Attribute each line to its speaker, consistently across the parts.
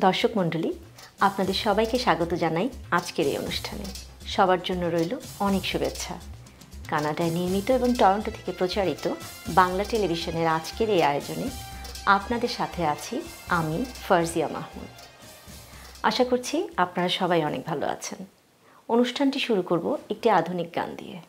Speaker 1: দর্শক মণ্ডলী, আপনাদের সবাইকে স্বাগত জানাই আজকের এই অনুষ্ঠানে। সবার জন্য রইল অনেক শুভেচ্ছা। কানাডায় নির্মিত এবং টরন্টো থেকে প্রচারিত বাংলা টেলিভিশনের আজকের এই আয়োজনে আপনাদের সাথে আছি আমি ফারজিয়া মাহমুদ। আশা করছি আপনারা সবাই অনেক ভালো আছেন। অনুষ্ঠানটি শুরু করব একটি আধুনিক গান দিয়ে।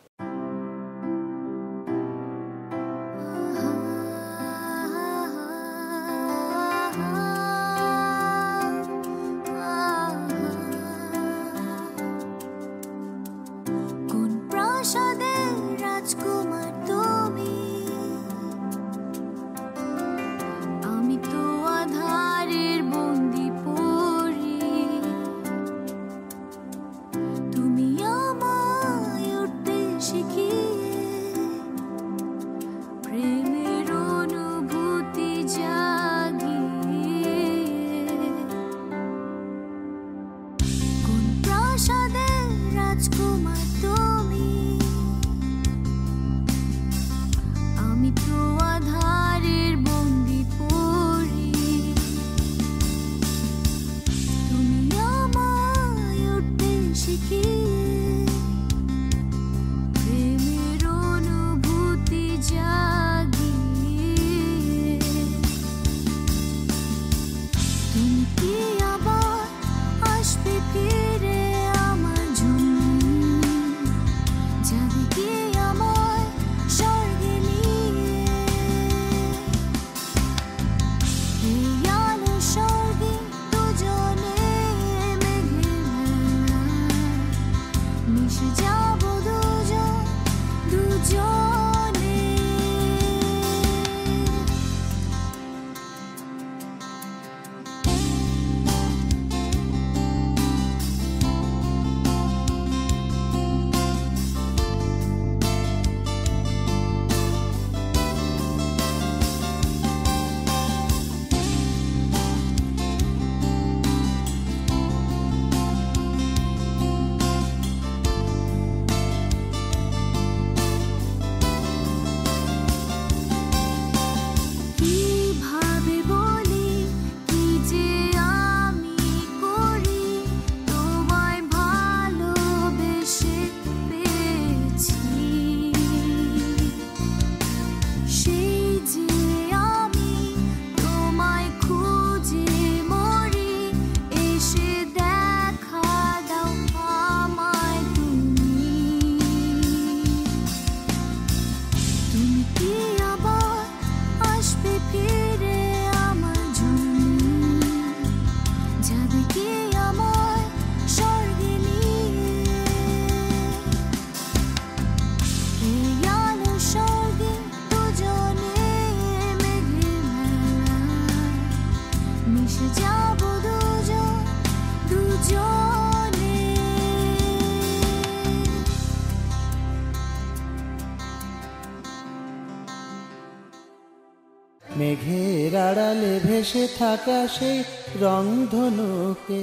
Speaker 2: মেঘের আড়ালে ভেসে থাকা সেই রংধনুকে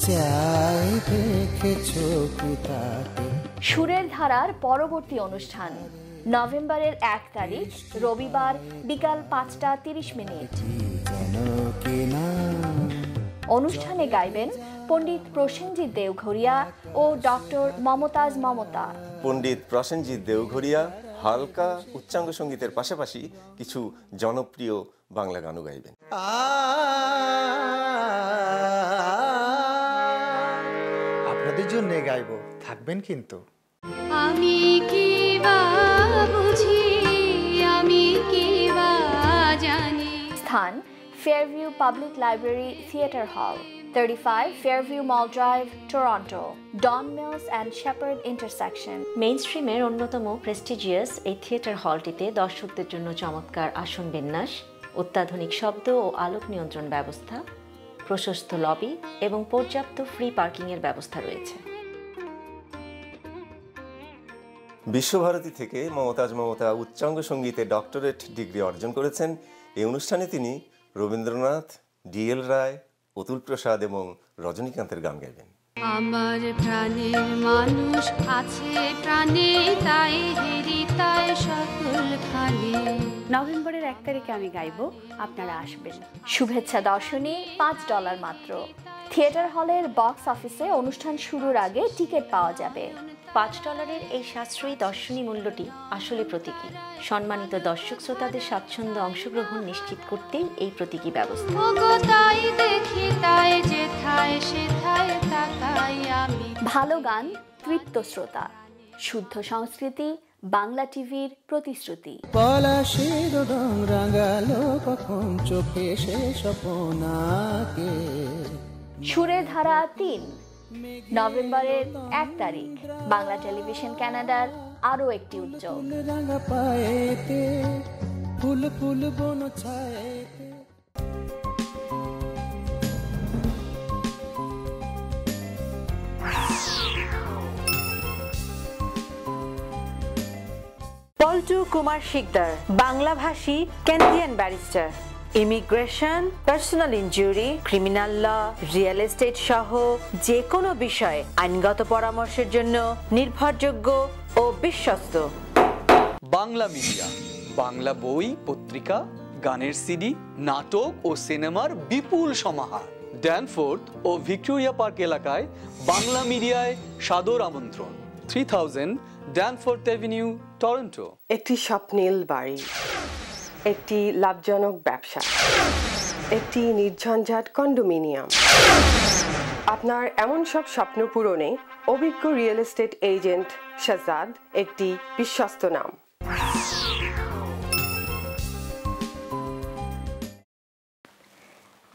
Speaker 2: চাই দেখেছো কি তাকে।
Speaker 1: সুরের ধারার পরবর্তী অনুষ্ঠান নভেম্বরের 1 তারিখ রবিবার বিকাল 5:30। অনুষ্ঠানে গাইবেন পণ্ডিত প্রসেনজিৎ দেওঘরিয়া ও ডক্টর মমতাজ মমতা।
Speaker 3: পণ্ডিত প্রসেনজিৎ দেওঘরিয়া হালকা উচ্চাঙ্গ সঙ্গীতের পাশাপাশি কিছু জনপ্রিয় বাংলা গানও গাইবেন।
Speaker 4: আপনাদের জন্য গাইব, থাকবেন কিন্তু।
Speaker 5: আমি কি বা বুঝি, আমি কি বা জানি।
Speaker 1: স্থান ফেয়ারভিউ পাবলিক লাইব্রেরি থিয়েটার হল, 35 Fairview Mall Drive, Toronto, Don Mills and Shepherd intersection. Main স্ট্রিমের অন্যতম প্রেস্টিজিয়াস এই থিয়েটার হলটিতে দর্শকদের জন্য চমৎকার আসন বিন্যাস, অত্যাধুনিক শব্দ ও আলোক নিয়ন্ত্রণ ব্যবস্থা, প্রশস্ত লবি এবং পর্যাপ্ত ফ্রি পার্কিংয়ের ব্যবস্থা রয়েছে।
Speaker 3: বিশ্বভারতী থেকে মমতাজ মমতা উচ্চাঙ্গ সঙ্গীতে ডক্টরেট ডিগ্রি অর্জন করেছেন। এই অনুষ্ঠানে তিনি রবীন্দ্রনাথ, ডিএল রায়, অতুল প্রসাদ এবং রজনীকান্তের গান গাইবেন।
Speaker 5: আমার প্রাণের মানুষ আছে প্রাণে, তাই হেরি তাই সকল খানে।
Speaker 6: নভেম্বরের 1 তারিখে আমি গাইবো, আপনারা আসবেন।
Speaker 1: শুভেচ্ছা দর্শনী $5 মাত্র। থিয়েটার হলের বক্স অফিসে অনুষ্ঠান শুরুর আগে টিকিট পাওয়া যাবে। $5 এই সাশ্রয়ী দর্শনী মূল্যটি আসলে প্রতীকী। সম্মানিত দর্শক শ্রোতাদের স্বাচ্ছন্দ্য অংশগ্রহণ নিশ্চিত করতেই এই প্রতীকী ব্যবস্থা।
Speaker 5: তাই দেখি তাই যেথায় সেথায় তাকাই আমি।
Speaker 1: ভালো গান, তৃপ্ত শ্রোতা, শুদ্ধ সংস্কৃতি, বাংলা টিভির প্রতিশ্রুতি।
Speaker 2: পলাশের রং রাঙালো কখন চোখে সে স্বপ্নাকে।
Speaker 1: সুরের ধারা 3, নভেম্বরের 1 তারিখ। বাংলা টেলিভিশন কানাডার আরও একটি উদ্যোগ।
Speaker 2: রাঙা পায়েতে ফুল ফুল বন ছায়েতে।
Speaker 7: পল্টু কুমার শিকদার, বাংলাভাষী Canadian barrister, immigration, personal injury, criminal law, real estate সহ যে কোনো বিষয়ে আইনগত পরামর্শের জন্য নির্ভরযোগ্য ও বিশ্বস্ত।
Speaker 8: বাংলা মিডিয়া, বাংলা বই, পত্রিকা, গানের সিডি, নাটক ও সিনেমার বিপুল সমাহার। ড্যানফোর্থ ও ভিক্টোরিয়া পার্ক এলাকায় বাংলা মিডিয়ায় সাদর আমন্ত্রণ। 3000 ড্যানফোর্থ অ্যাভিনিউ, টরন্টো।
Speaker 7: একটি স্বপ্নীল বাড়ি, একটি লাভজনক ব্যবসা, একটি নির্ঝঞ্ঝাট কন্ডোমিনিয়াম। আপনার এমন সব স্বপ্ন পূরণে অভিজ্ঞ রিয়েল এস্টেট এজেন্ট শাহজাদ একটি বিশ্বস্ত নাম।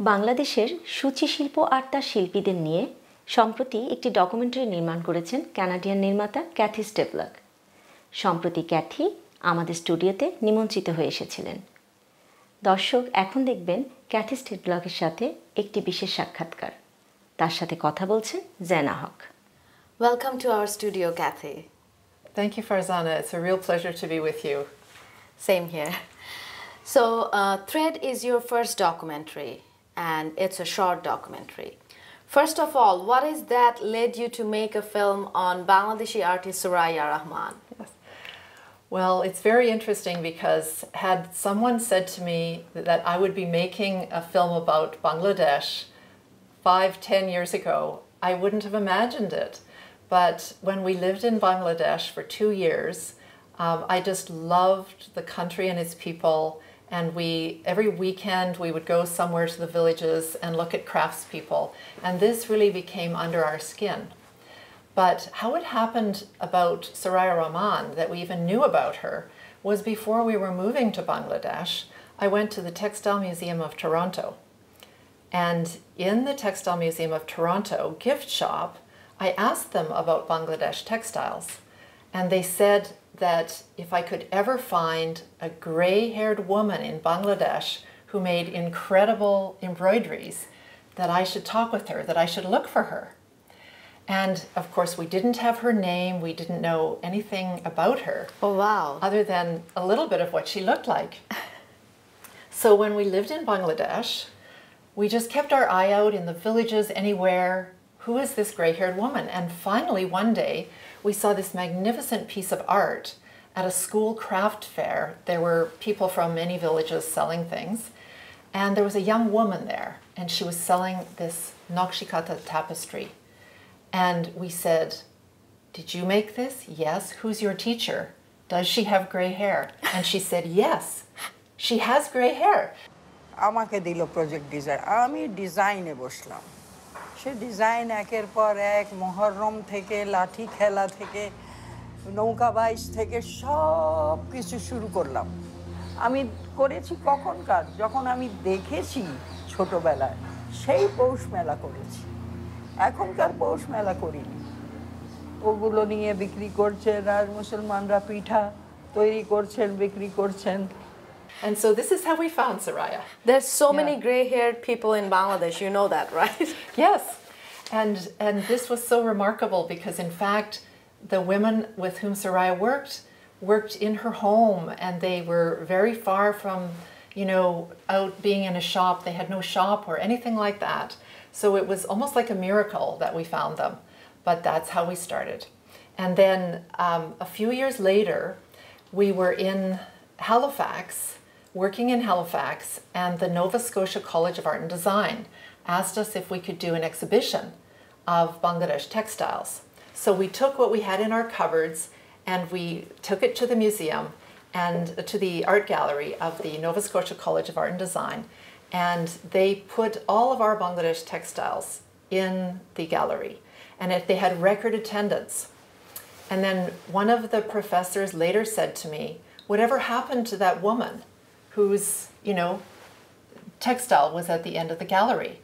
Speaker 1: বাংলাদেশের সূচি শিল্প আর তার শিল্পীদের নিয়ে সম্প্রতি একটি ডকুমেন্টারি নির্মাণ করেছেন কানাডিয়ান নির্মাতা ক্যাথি স্টেবলাক। সম্প্রতি ক্যাথি আমাদের স্টুডিওতে নিমন্ত্রিত হয়ে এসেছিলেন। দর্শক এখন দেখবেন ক্যাথি স্টেবলাকের সাথে একটি বিশেষ সাক্ষাৎকার। তার সাথে কথা বলছেন জেনা হক।
Speaker 9: Welcome to our studio, Kathy.
Speaker 10: Thank you, Farzana. It's a real pleasure to be with you.
Speaker 9: Same here. So, Thread is your first documentary, and it's a short documentary. First of all, what is that led you to make a film on Bangladeshi artist Suraya Rahman?
Speaker 10: Yes. Well, it's very interesting because had someone said to me that I would be making a film about Bangladesh 5-10 years ago, I wouldn't have imagined it. But when we lived in Bangladesh for 2 years, I just loved the country and its people. And every weekend we would go somewhere to the villages and look at craftspeople. And this really became under our skin. But how it happened about Suraya Rahman, that we even knew about her, was before we were moving to Bangladesh, I went to the Textile Museum of Toronto. And in the Textile Museum of Toronto gift shop, I asked them about Bangladesh textiles. And they said that if I could ever find a gray-haired woman in Bangladesh who made incredible embroideries, that I should talk with her, that I should look for her. And of course, we didn't have her name, we didn't know anything about her.
Speaker 9: Oh, wow.
Speaker 10: Other than a little bit of what she looked like. So when we lived in Bangladesh, we just kept our eye out in the villages, anywhere. Who is this gray-haired woman? And finally, one day, we saw this magnificent piece of art at a school craft fair. There were people from many villages selling things. And there was a young woman there, and she was selling this Nakshikata tapestry. And we said, "Did you make this?" "Yes." "Who's your teacher?" "Does she have gray hair?" And she said, "Yes, she has gray hair."
Speaker 11: আমাকে দিল project design, আমি ডিজাইনে বসলাম। সে design একের পর এক, মহরম থেকে লাঠি খেলা থেকে নৌকা বাইচ থেকে সব কিছু শুরু করলাম। আমি করেছি কখনকার, যখন আমি দেখেছি ছোটবেলায়, সেই পৌষ মেলা করেছি। এখনকার পৌষ মেলা করিনি। ওগুলো নিয়ে বিক্রি করছেন, আর মুসলমানরা পিঠা তৈরি করছেন, বিক্রি করছেন।
Speaker 10: And so this is how we found Suraya.
Speaker 9: There's so many gray-haired people in Bangladesh, you know that, right?
Speaker 10: Yes, and this was so remarkable because in fact the women with whom Suraya worked in her home, and they were very far from, out being in a shop. They had no shop or anything like that. So it was almost like a miracle that we found them, but that's how we started. And then a few years later, we were in Halifax working in Halifax, and the Nova Scotia College of Art and Design asked us if we could do an exhibition of Bangladesh textiles. So we took what we had in our cupboards and we took it to the museum and to the art gallery of the Nova Scotia College of Art and Design, and they put all of our Bangladesh textiles in the gallery, and they had record attendance. And then one of the professors later said to me, whatever happened to that woman whose, textile was at the end of the gallery?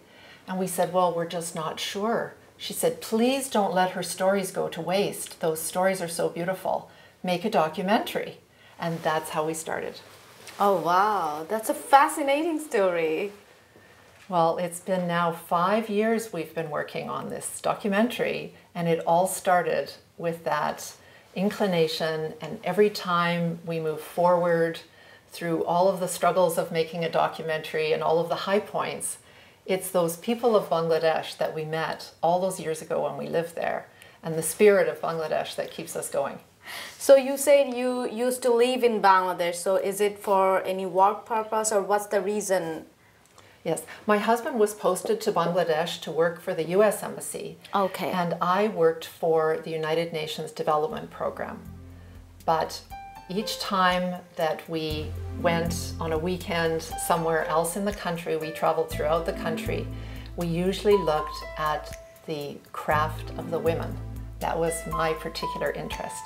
Speaker 10: And we said, well, we're just not sure. She said, please don't let her stories go to waste. Those stories are so beautiful. Make a documentary. And that's how we started.
Speaker 9: Oh, wow. That's a fascinating story.
Speaker 10: Well, it's been now 5 years we've been working on this documentary, and it all started with that inclination, and every time we move forward through all of the struggles of making a documentary and all of the high points, it's those people of Bangladesh that we met all those years ago when we lived there, and the spirit of Bangladesh that keeps us going.
Speaker 9: So you said you used to live in Bangladesh, so is it for any work purpose, or what's the reason?
Speaker 10: Yes, my husband was posted to Bangladesh to work for the U.S. Embassy.
Speaker 9: Okay.
Speaker 10: And I worked for the United Nations Development Program. But each time that we went on a weekend somewhere else in the country, we traveled throughout the country, we usually looked at the craft of the women. That was my particular interest.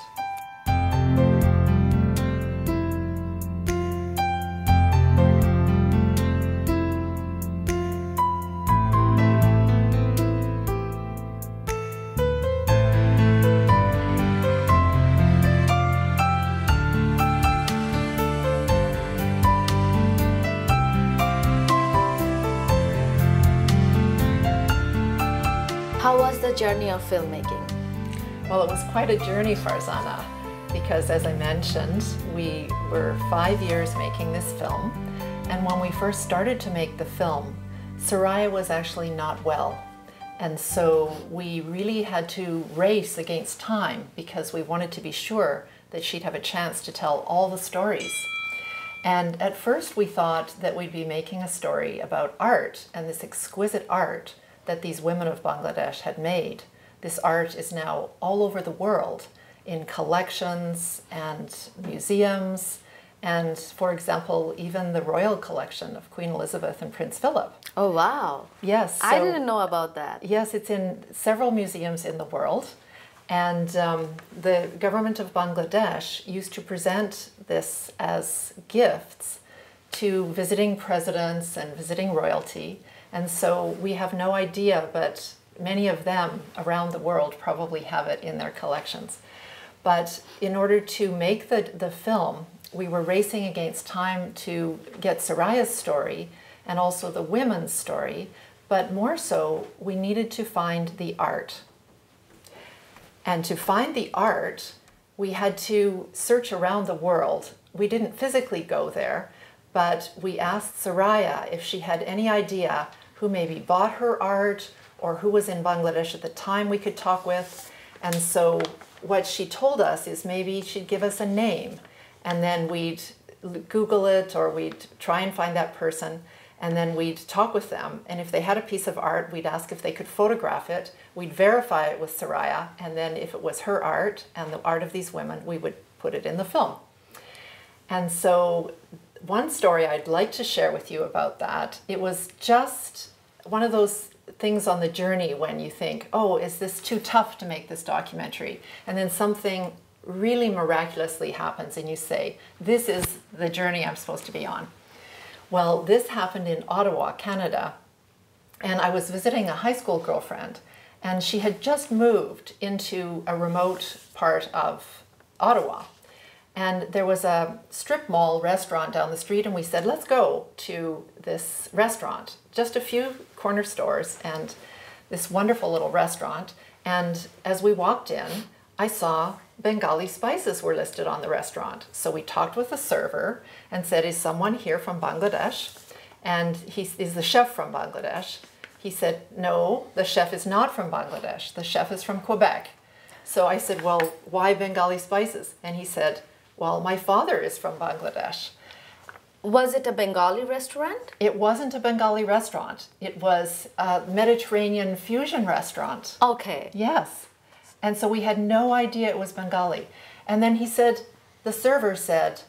Speaker 9: How was the journey of filmmaking?
Speaker 10: Well, it was quite a journey, Farzana, because as I mentioned, we were 5 years making this film, and when we first started to make the film, Soraya was actually not well, and so we really had to race against time because we wanted to be sure that she'd have a chance to tell all the stories. And at first we thought that we'd be making a story about art, and this exquisite art that these women of Bangladesh had made. This art is now all over the world in collections and museums, and for example, even the royal collection of Queen Elizabeth and Prince Philip.
Speaker 9: Oh, wow.
Speaker 10: Yes.
Speaker 9: I didn't know about that.
Speaker 10: Yes, it's in several museums in the world. And the government of Bangladesh used to present this as gifts to visiting presidents and visiting royalty. And so we have no idea, but many of them around the world probably have it in their collections. But in order to make the film, we were racing against time to get Soraya's story and also the women's story, but more so, we needed to find the art. And to find the art, we had to search around the world. We didn't physically go there, but we asked Soraya if she had any idea who maybe bought her art or who was in Bangladesh at the time we could talk with. And so what she told us is maybe she'd give us a name, and then we'd Google it or we'd try and find that person, and then we'd talk with them. And if they had a piece of art, we'd ask if they could photograph it. We'd verify it with Soraya, and then if it was her art and the art of these women, we would put it in the film. And so one story I'd like to share with you about that, it was just one of those things on the journey when you think, oh, is this too tough to make this documentary? And then something really miraculously happens and you say, this is the journey I'm supposed to be on. Well, this happened in Ottawa, Canada, and I was visiting a high school girlfriend, and she had just moved into a remote part of Ottawa. And there was a strip mall restaurant down the street, and we said, let's go to this restaurant. Just a few corner stores and this wonderful little restaurant. And as we walked in, I saw Bengali spices were listed on the restaurant. So we talked with the server and said, is someone here from Bangladesh? And is the chef from Bangladesh? He said, no, the chef is not from Bangladesh. The chef is from Quebec. So I said, well, why Bengali spices? And he said, well, my father is from Bangladesh.
Speaker 9: Was it a Bengali restaurant?
Speaker 10: It wasn't a Bengali restaurant. It was a Mediterranean fusion restaurant.
Speaker 9: Okay.
Speaker 10: Yes. And so we had no idea it was Bengali. And then he said, the server said,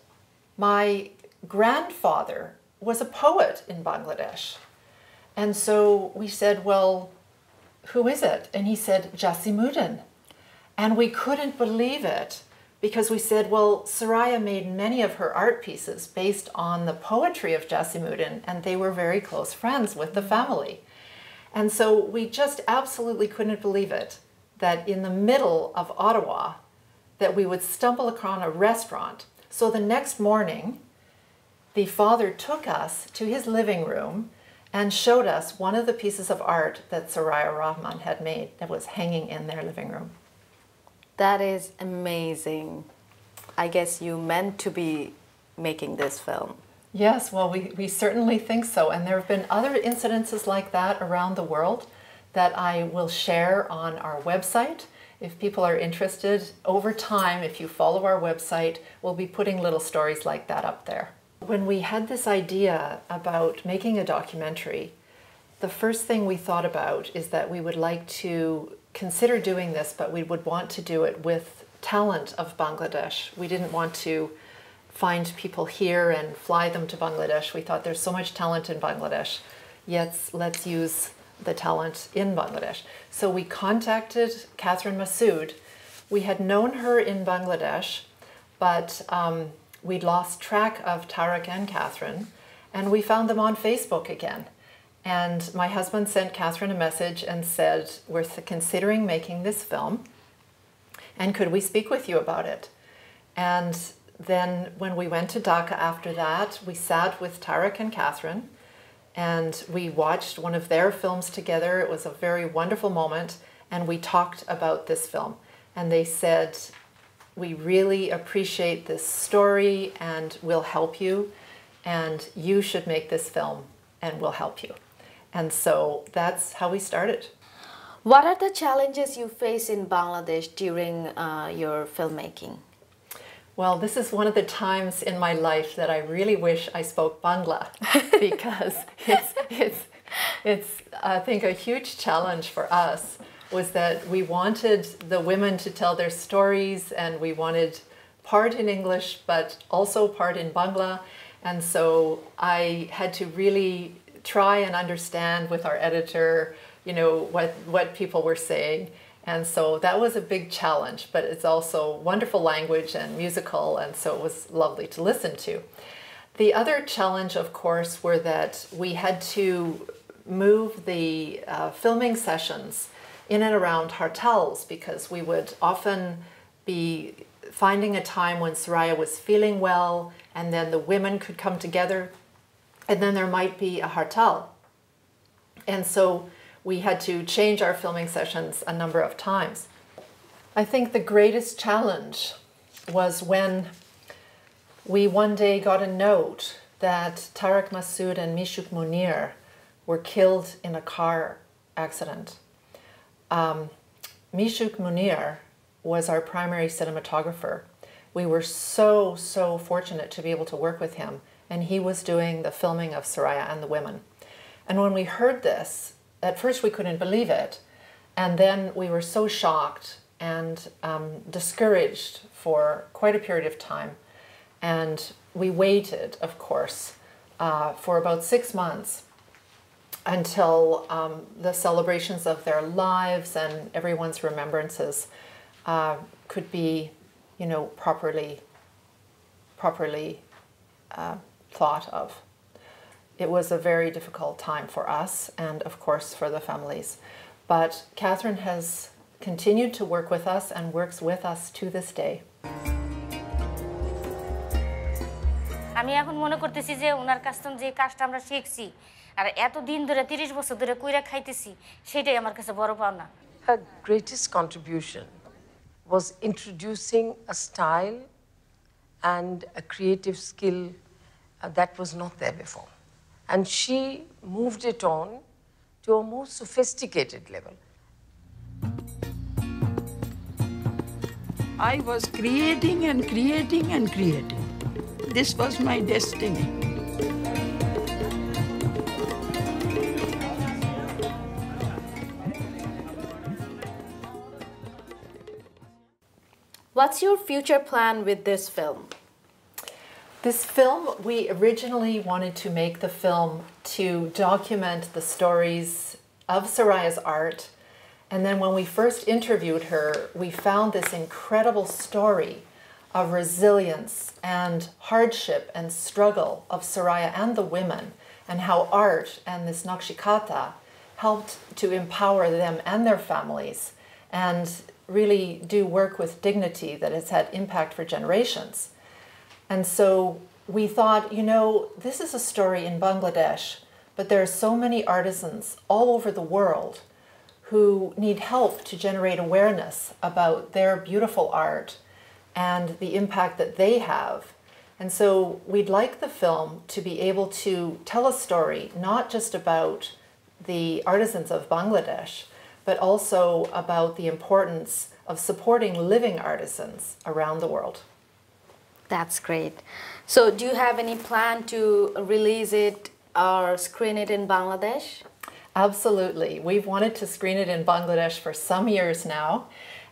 Speaker 10: my grandfather was a poet in Bangladesh. And so we said, well, who is it? And he said, Jasimuddin. And we couldn't believe it because we said, well, Soraya made many of her art pieces based on the poetry of Jasimuddin, and they were very close friends with the family. And so we just absolutely couldn't believe it, that in the middle of Ottawa, that we would stumble upon a restaurant. So the next morning, the father took us to his living room and showed us one of the pieces of art that Soraya Rahman had made that was hanging in their living room.
Speaker 9: That is amazing. I guess you meant to be making this film.
Speaker 10: Yes, well, we certainly think so. And there have been other incidences like that around the world that I will share on our website. If people are interested, over time, if you follow our website, we'll be putting little stories like that up there. When we had this idea about making a documentary, the first thing we thought about is that we would like to consider doing this, but we would want to do it with talent of Bangladesh. We didn't want to find people here and fly them to Bangladesh. We thought there's so much talent in Bangladesh, yet let's use the talent in Bangladesh. So we contacted Catherine Masood. We had known her in Bangladesh, but we'd lost track of Tarak and Catherine, and we found them on Facebook again. And my husband sent Catherine a message and said, we're considering making this film, and could we speak with you about it? And then when we went to Dhaka after that, we sat with Tarak and Catherine, and we watched one of their films together. It was a very wonderful moment, and we talked about this film. And they said, we really appreciate this story, and we'll help you, and you should make this film, and we'll help you. And so that's how we started.
Speaker 9: What are the challenges you face in Bangladesh during your filmmaking?
Speaker 10: Well, this is one of the times in my life that I really wish I spoke Bangla, because it's I think a huge challenge for us was that we wanted the women to tell their stories, and we wanted part in English but also part in Bangla. And so I had to really try and understand with our editor, you know, what people were saying. And so that was a big challenge, but it's also wonderful language and musical, and so it was lovely to listen to. The other challenge, of course, were that we had to move the filming sessions in and around hotels, because we would often be finding a time when Soraya was feeling well, and then the women could come together, and then there might be a hotel. And so we had to change our filming sessions a number of times. I think the greatest challenge was when we one day got a note that Tarak Masood and Mishuk Munir were killed in a car accident. Mishuk Munir was our primary cinematographer. We were so fortunate to be able to work with him, and he was doing the filming of Soraya and the women. And when we heard this, at first we couldn't believe it, and then we were so shocked and discouraged for quite a period of time. And we waited, of course, for about 6 months until the celebrations of their lives and everyone's remembrances could be, you know, properly thought of. It was a very difficult time for us and, of course, for the families. But Catherine has continued to work with us and works with us to this day.
Speaker 12: আমি এখন মনে করতেছি যে ওনার কাছ থেকে যে কাজটা আমরা শিখছি আর এত দিন ধরে 30 বছর ধরে কইরা খাইতেছি সেটাই আমার কাছে বড় পাওনা
Speaker 13: Her greatest contribution was introducing a style and a creative skill that was not there before. And she moved it on to a more sophisticated level.
Speaker 14: I was creating and creating and creating. This was my destiny.
Speaker 9: What's your future plan with this film?
Speaker 10: This film, we originally wanted to make the film to document the stories of Soraya's art. And then when we first interviewed her, we found this incredible story of resilience and hardship and struggle of Soraya and the women, and how art and this Nakshikata helped to empower them and their families and really do work with dignity that has had impact for generations. And so we thought, you know, this is a story in Bangladesh, but there are so many artisans all over the world who need help to generate awareness about their beautiful art and the impact that they have. And so we'd like the film to be able to tell a story not just about the artisans of Bangladesh, but also about the importance of supporting living artisans around the world.
Speaker 9: That's great. So do you have any plan to release it or screen it in Bangladesh?
Speaker 10: Absolutely. We've wanted to screen it in Bangladesh for some years now,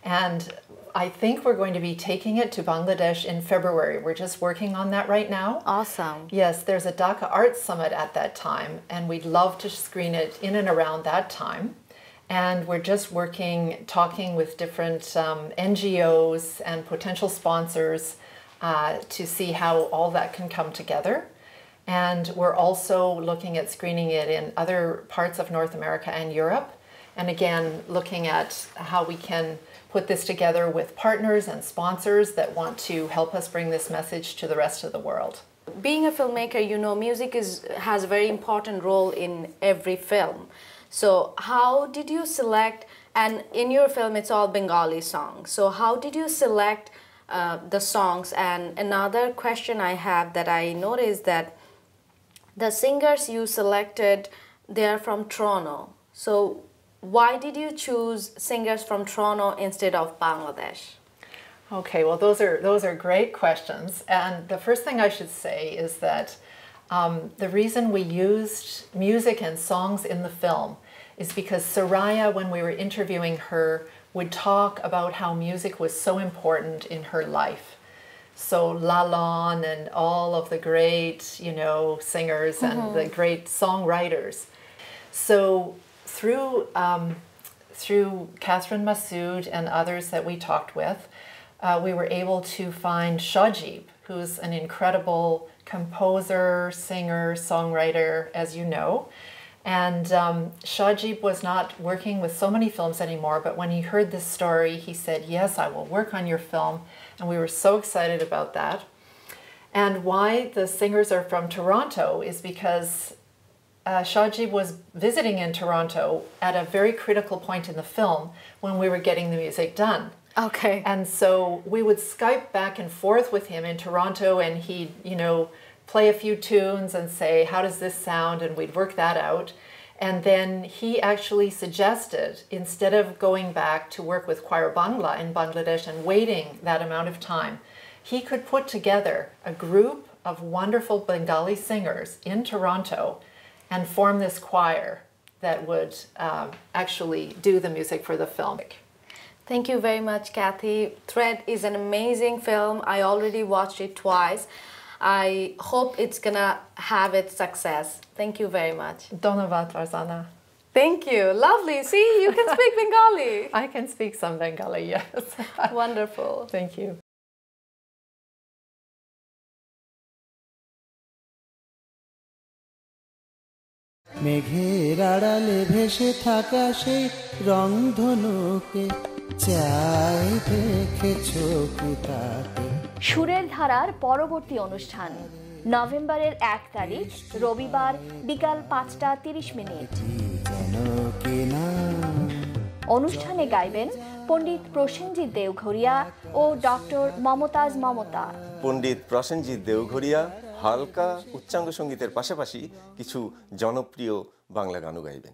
Speaker 10: and I think we're going to be taking it to Bangladesh in February. We're just working on that right now.
Speaker 9: Awesome.
Speaker 10: Yes, there's a Dhaka Arts Summit at that time, and we'd love to screen it in and around that time. And we're just talking with different NGOs and potential sponsors to see how all that can come together. And we're also looking at screening it in other parts of North America and Europe. And again, looking at how we can put this together with partners and sponsors that want to help us bring this message to the rest of the world.
Speaker 9: Being a filmmaker, you know, music has a very important role in every film. So how did you select, and in your film it's all Bengali songs, so how did you select the songs? And another question I have that I noticed that the singers you selected, they're from Toronto. So why did you choose singers from Toronto instead of Bangladesh?
Speaker 10: Okay, well, those are great questions. And the first thing I should say is that the reason we used music and songs in the film is because Soraya, when we were interviewing her, would talk about how music was so important in her life. So Lalon and all of the great, you know, singers and the great songwriters. So through Catherine Masood and others that we talked with, we were able to find Shajib, who's an incredible composer, singer, songwriter, as you know. And Shajib was not working with so many films anymore, but when he heard this story, he said, yes, I will work on your film. And we were so excited about that. And why the singers are from Toronto is because Shajib was visiting in Toronto at a very critical point in the film when we were getting the music done.
Speaker 9: Okay.
Speaker 10: And so we would Skype back and forth with him in Toronto, and he'd, you know, play a few tunes and say, how does this sound? And we'd work that out. And then he actually suggested, instead of going back to work with Choir Bangla in Bangladesh and waiting that amount of time, he could put together a group of wonderful Bengali singers in Toronto and form this choir that would actually do the music for the film.
Speaker 9: Thank you very much, Kathy. Thread is an amazing film. I already watched it twice. I hope it's gonna have its success. Thank you very much.
Speaker 10: Dhonavad Farzana.
Speaker 9: Thank you. Lovely. See, you can speak Bengali.
Speaker 10: I can speak some Bengali, yes.
Speaker 9: Wonderful.
Speaker 10: Thank you.
Speaker 2: মেঘের আড়ালে ভেসে থাকা সেই রংধনুকে চাই দেখেছো কি তাকে।
Speaker 1: সুরের ধারার পরবর্তী অনুষ্ঠান নভেম্বরের 1 তারিখ রবিবার বিকাল 5:30। অনুষ্ঠানে গাইবেন পণ্ডিত প্রসেনজিৎ দেওঘরিয়া ও ডক্টর মমতাজ মমতা।
Speaker 3: পণ্ডিত প্রসেনজিৎ দেওঘরিয়া হালকা উচ্চাঙ্গ সঙ্গীতের পাশাপাশি কিছু জনপ্রিয় বাংলা গানও গাইবেন।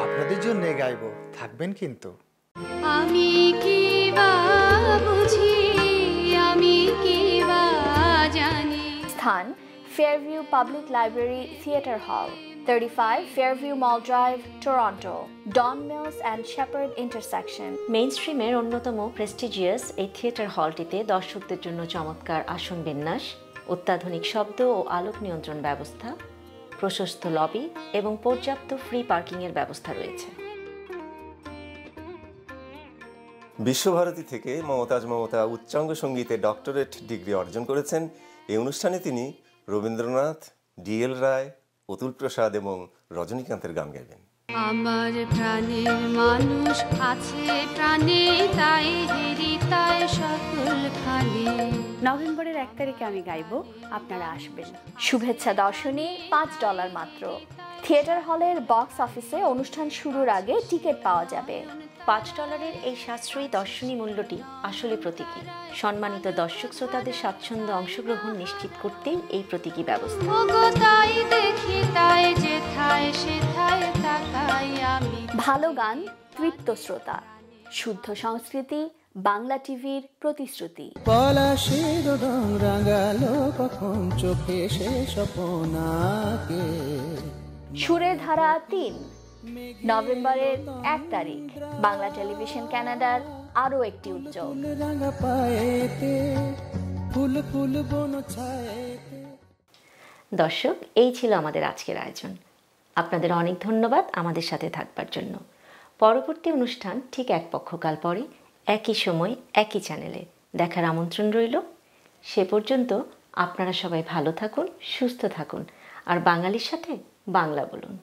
Speaker 4: আপনাদের জন্য গাইবো, থাকবেন কিন্তু।
Speaker 5: আমি কি বা বুঝি, আমি কি বা জানি।
Speaker 1: স্থান ফেয়ারভিউ পাবলিক লাইব্রেরি থিয়েটার হল। 35 Fairview Mall Drive, Toronto. Don Mills and Shepherd intersection.
Speaker 7: Main স্ট্রিমের অন্যতম প্রেস্টিজিয়াস এই থিয়েটার হলটিতে দর্শকদের জন্য চমৎকার আসন বিন্যাস, অত্যাধুনিক শব্দ ও আলোক নিয়ন্ত্রণ ব্যবস্থা, প্রশস্ত লবি এবং পর্যাপ্ত ফ্রি পার্কিংয়ের ব্যবস্থা রয়েছে।
Speaker 3: বিশ্বভারতী থেকে মমতা উচ্চাঙ্গ সঙ্গীতে ডক্টরেট ডিগ্রি অর্জন করেছেন। এই অনুষ্ঠানে তিনি রবীন্দ্রনাথ, ডিএল রায়, অতুল প্রসাদ এবং রজনীকান্তের গান গাইবেন।
Speaker 5: আমার প্রাণের মানুষ আছে প্রাণে, তাই হেরি তাই সকল খানে।
Speaker 6: নভেম্বরের 1 তারিখে আমি গাইবো, আপনারা আসবেন।
Speaker 1: শুভেচ্ছা দর্শনী $5 মাত্র। থিয়েটার হলের বক্স অফিসে অনুষ্ঠান শুরুর আগে টিকিট পাওয়া যাবে।
Speaker 7: $5 এই সাশ্রয়ী দর্শনী মূল্যটি আসলে প্রতীকী। সম্মানিত দর্শক শ্রোতাদের স্বাচ্ছন্দ্য অংশগ্রহণ নিশ্চিত করতেই এই প্রতীকী ব্যবস্থা।
Speaker 5: তাই দেখি তাই যেথায় সেথায় তাকাই আমি।
Speaker 1: ভালো গান, তৃপ্ত শ্রোতা, শুদ্ধ সংস্কৃতি, বাংলা টিভির প্রতিশ্রুতি।
Speaker 2: পলাশের রং রাঙালো কখন চোখে সে স্বপ্নাকে।
Speaker 1: সুরের ধারা 3 নভেম্বরের 1 তারিখ। বাংলা টেলিভিশন কানাডার আরও একটি উদ্যোগ।
Speaker 7: দর্শক, এই ছিল আমাদের আজকের আয়োজন। আপনাদের অনেক ধন্যবাদ আমাদের সাথে থাকবার জন্য। পরবর্তী অনুষ্ঠান ঠিক 1 পক্ষকাল পরে একই সময় একই চ্যানেলে দেখার আমন্ত্রণ রইল। সে পর্যন্ত আপনারা সবাই ভালো থাকুন, সুস্থ থাকুন আর বাঙালির সাথে বাংলা বলুন।